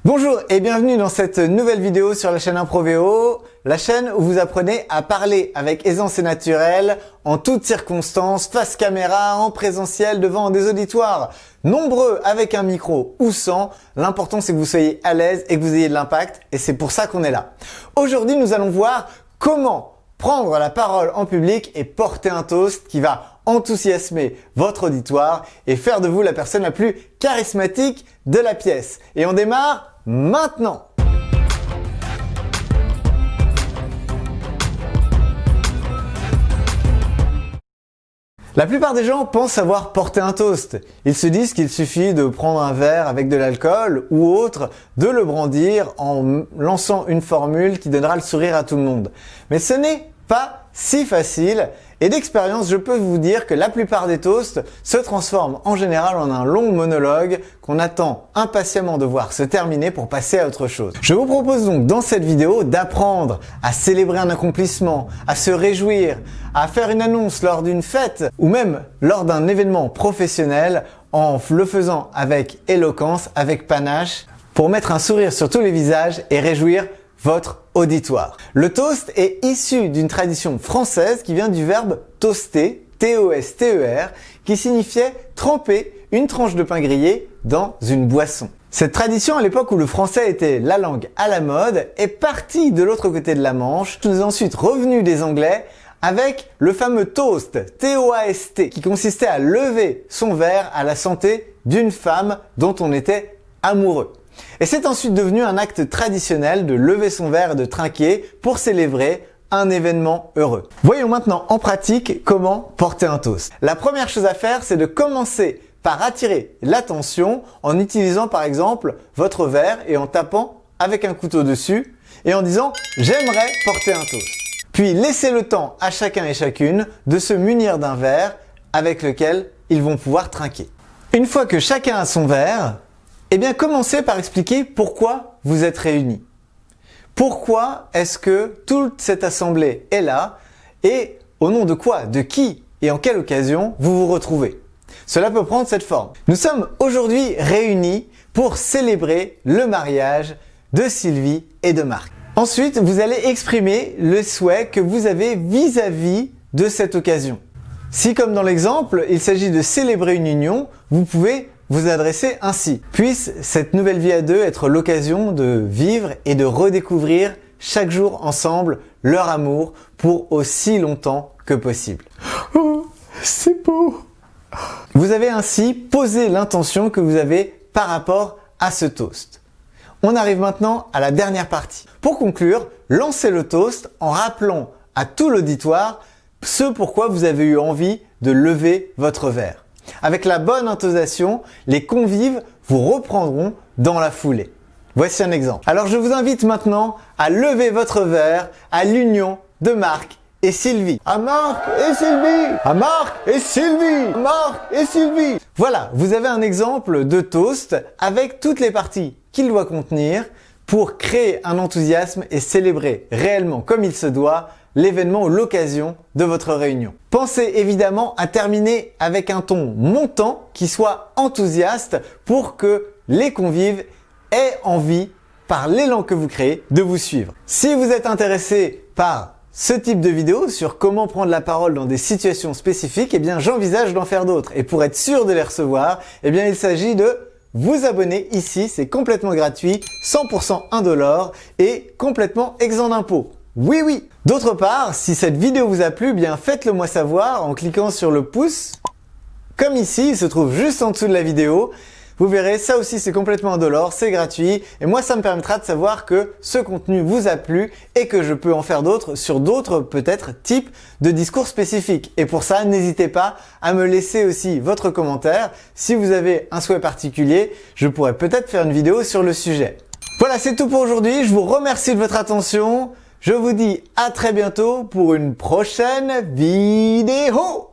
Bonjour et bienvenue dans cette nouvelle vidéo sur la chaîne Impro-VO, la chaîne où vous apprenez à parler avec aisance et naturel, en toutes circonstances, face caméra, en présentiel, devant des auditoires nombreux avec un micro ou sans. L'important c'est que vous soyez à l'aise et que vous ayez de l'impact et c'est pour ça qu'on est là. Aujourd'hui nous allons voir comment prendre la parole en public et porter un toast qui va enthousiasmer votre auditoire et faire de vous la personne la plus charismatique de la pièce. Et on démarre maintenant. La plupart des gens pensent savoir porter un toast. Ils se disent qu'il suffit de prendre un verre avec de l'alcool ou autre, de le brandir en lançant une formule qui donnera le sourire à tout le monde. Mais ce n'est pas si facile et d'expérience, je peux vous dire que la plupart des toasts se transforment en général en un long monologue qu'on attend impatiemment de voir se terminer pour passer à autre chose. Je vous propose donc dans cette vidéo d'apprendre à célébrer un accomplissement, à se réjouir, à faire une annonce lors d'une fête ou même lors d'un événement professionnel en le faisant avec éloquence, avec panache, pour mettre un sourire sur tous les visages et réjouir votre auditoire. Le toast est issu d'une tradition française qui vient du verbe toaster, T-O-S-T-E-R, qui signifiait tremper une tranche de pain grillé dans une boisson. Cette tradition, à l'époque où le français était la langue à la mode, est partie de l'autre côté de la Manche, nous est ensuite revenu des Anglais avec le fameux toast, T-O-A-S-T, qui consistait à lever son verre à la santé d'une femme dont on était amoureux. Et c'est ensuite devenu un acte traditionnel de lever son verre et de trinquer pour célébrer un événement heureux. Voyons maintenant en pratique comment porter un toast. La première chose à faire, c'est de commencer par attirer l'attention en utilisant par exemple votre verre et en tapant avec un couteau dessus et en disant « j'aimerais porter un toast ». Puis laissez le temps à chacun et chacune de se munir d'un verre avec lequel ils vont pouvoir trinquer. Une fois que chacun a son verre, eh bien, commencez par expliquer pourquoi vous êtes réunis. Pourquoi est-ce que toute cette assemblée est là et au nom de quoi, de qui et en quelle occasion vous vous retrouvez. Cela peut prendre cette forme. Nous sommes aujourd'hui réunis pour célébrer le mariage de Sylvie et de Marc. Ensuite, vous allez exprimer le souhait que vous avez vis-à-vis de cette occasion. Si, comme dans l'exemple, il s'agit de célébrer une union, vous pouvez vous adresser ainsi. Puisse cette nouvelle vie à deux être l'occasion de vivre et de redécouvrir chaque jour ensemble leur amour pour aussi longtemps que possible. Oh, c'est beau! Vous avez ainsi posé l'intention que vous avez par rapport à ce toast. On arrive maintenant à la dernière partie. Pour conclure, lancez le toast en rappelant à tout l'auditoire ce pourquoi vous avez eu envie de lever votre verre. Avec la bonne intonation, les convives vous reprendront dans la foulée. Voici un exemple. Alors je vous invite maintenant à lever votre verre à l'union de Marc et Sylvie. À Marc et Sylvie! À Marc et Sylvie! À Marc et Sylvie! Voilà, vous avez un exemple de toast avec toutes les parties qu'il doit contenir pour créer un enthousiasme et célébrer réellement comme il se doit l'événement ou l'occasion de votre réunion. Pensez évidemment à terminer avec un ton montant qui soit enthousiaste pour que les convives aient envie, par l'élan que vous créez, de vous suivre. Si vous êtes intéressé par ce type de vidéo sur comment prendre la parole dans des situations spécifiques, eh bien j'envisage d'en faire d'autres. Et pour être sûr de les recevoir, eh bien il s'agit de vous abonner ici, c'est complètement gratuit, 100% indolore et complètement exempt d'impôts. Oui, oui. D'autre part, si cette vidéo vous a plu, bien faites-le moi savoir en cliquant sur le pouce. Comme ici, il se trouve juste en dessous de la vidéo. Vous verrez, ça aussi c'est complètement indolore, c'est gratuit. Et moi, ça me permettra de savoir que ce contenu vous a plu et que je peux en faire d'autres sur d'autres peut-être types de discours spécifiques. Et pour ça, n'hésitez pas à me laisser aussi votre commentaire. Si vous avez un souhait particulier, je pourrais peut-être faire une vidéo sur le sujet. Voilà, c'est tout pour aujourd'hui. Je vous remercie de votre attention. Je vous dis à très bientôt pour une prochaine vidéo.